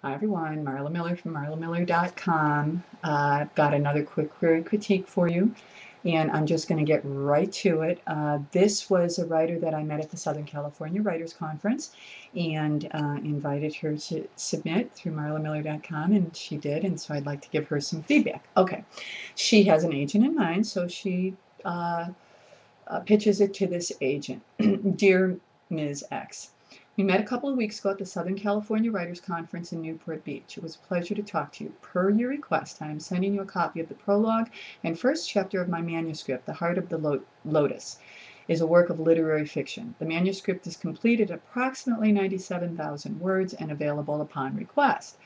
Hi everyone, Marla Miller from marlamiller.com. I've got another quick query critique for you, and I'm just going to get right to it. This was a writer that I met at the Southern California Writers Conference and invited her to submit through marlamiller.com, and she did, and so I'd like to give her some feedback. Okay, she has an agent in mind, so she pitches it to this agent. Dear Ms. X, we met a couple of weeks ago at the Southern California Writers Conference in Newport Beach. It was a pleasure to talk to you. Per your request, I am sending you a copy of the prologue and first chapter of my manuscript, The Heart of the Lotus, is a work of literary fiction. The manuscript is completed at approximately 97,000 words and available upon request.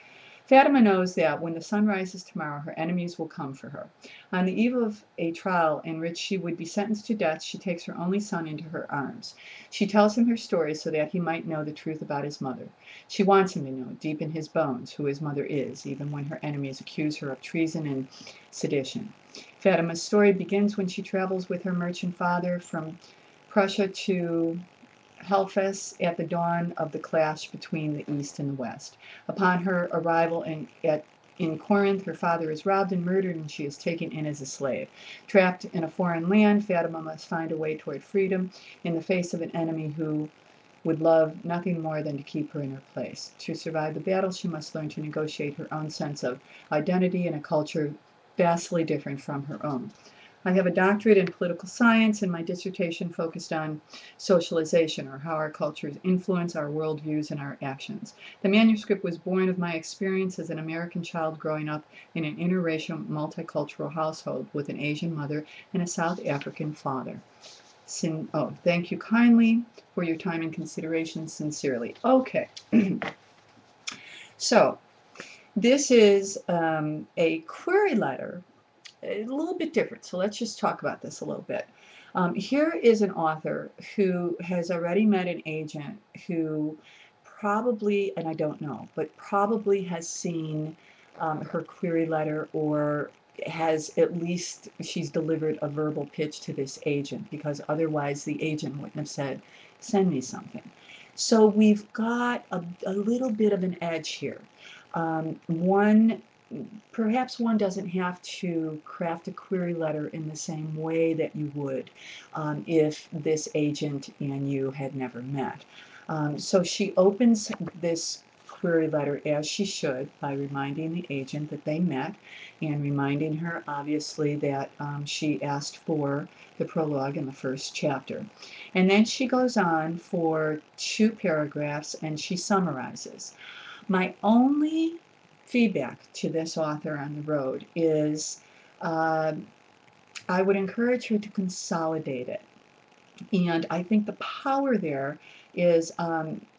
Fatima knows that when the sun rises tomorrow, her enemies will come for her. On the eve of a trial in which she would be sentenced to death, she takes her only son into her arms. She tells him her story so that he might know the truth about his mother. She wants him to know, deep in his bones, who his mother is, even when her enemies accuse her of treason and sedition. Fatima's story begins when she travels with her merchant father from Prussia to Hellfest at the dawn of the clash between the East and the West. Upon her arrival in Corinth, her father is robbed and murdered, and she is taken in as a slave. Trapped in a foreign land, Fatima must find a way toward freedom in the face of an enemy who would love nothing more than to keep her in her place. To survive the battle, she must learn to negotiate her own sense of identity in a culture vastly different from her own. I have a doctorate in political science, and my dissertation focused on socialization, or how our cultures influence our worldviews and our actions. The manuscript was born of my experience as an American child growing up in an interracial, multicultural household with an Asian mother and a South African father. Thank you kindly for your time and consideration. Sincerely. Okay. So, this is a query letter, a little bit different. So let's just talk about this a little bit. Here is an author who has already met an agent who probably, and I don't know, but probably has seen her query letter, or has at least, she's delivered a verbal pitch to this agent, because otherwise the agent wouldn't have said, send me something. So we've got a little bit of an edge here. Perhaps one doesn't have to craft a query letter in the same way that you would if this agent and you had never met. So she opens this query letter, as she should, by reminding the agent that they met, and reminding her, obviously, that she asked for the prologue in the first chapter. And then she goes on for 2 paragraphs and she summarizes. My only feedback to this author on the road is I would encourage her to consolidate it. And I think the power there is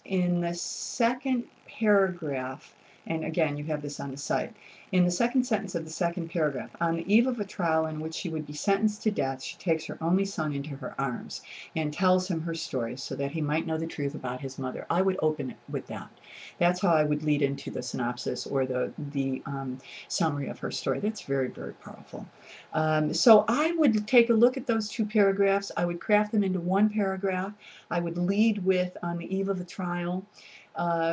in the second paragraph, and again, you have this on the site. In the second sentence of the second paragraph, on the eve of a trial in which she would be sentenced to death, she takes her only son into her arms and tells him her story so that he might know the truth about his mother. I would open it with that. That's how I would lead into the synopsis, or the summary of her story. That's very, very powerful. So I would take a look at those 2 paragraphs. I would craft them into 1 paragraph. I would lead with, on the eve of a trial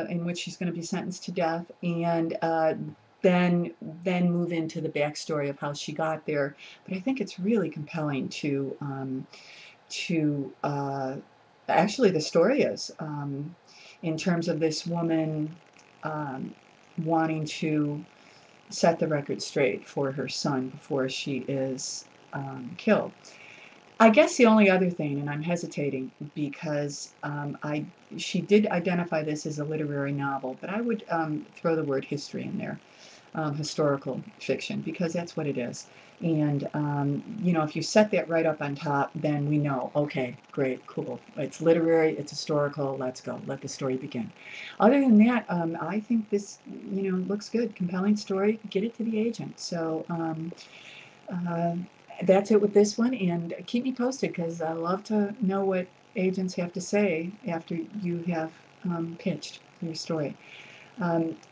in which she's going to be sentenced to death, and then move into the backstory of how she got there. But I think it's really compelling actually, the story is in terms of this woman wanting to set the record straight for her son before she is killed. I guess the only other thing, and I'm hesitating because she did identify this as a literary novel, but I would throw the word history in there, historical fiction, because that's what it is. And, you know, if you set that right up on top, then we know, okay, great, cool. It's literary, it's historical, let's go, let the story begin. Other than that, I think this, you know, looks good, compelling story, get it to the agent. So, that's it with this one, and keep me posted, because I love to know what agents have to say after you have pitched your story.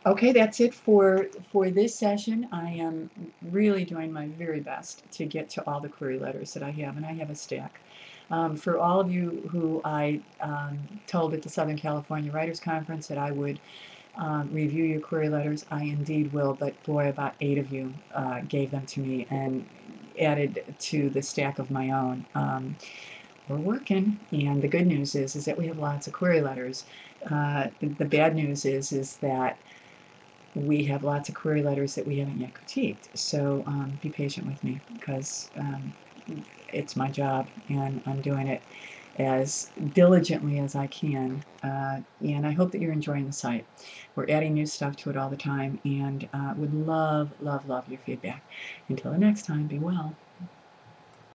Okay, that's it for this session. I am really doing my very best to get to all the query letters that I have, and I have a stack. For all of you who I told at the Southern California Writers Conference that I would review your query letters. I indeed will, but boy, about 8 of you gave them to me and added to the stack of my own. We're working, and the good news is that we have lots of query letters. The bad news is that we have lots of query letters that we haven't yet critiqued. So be patient with me, because it's my job, and I'm doing it as diligently as I can, and I hope that you're enjoying the site. We're adding new stuff to it all the time, and would love, love, love your feedback. Until the next time, be well.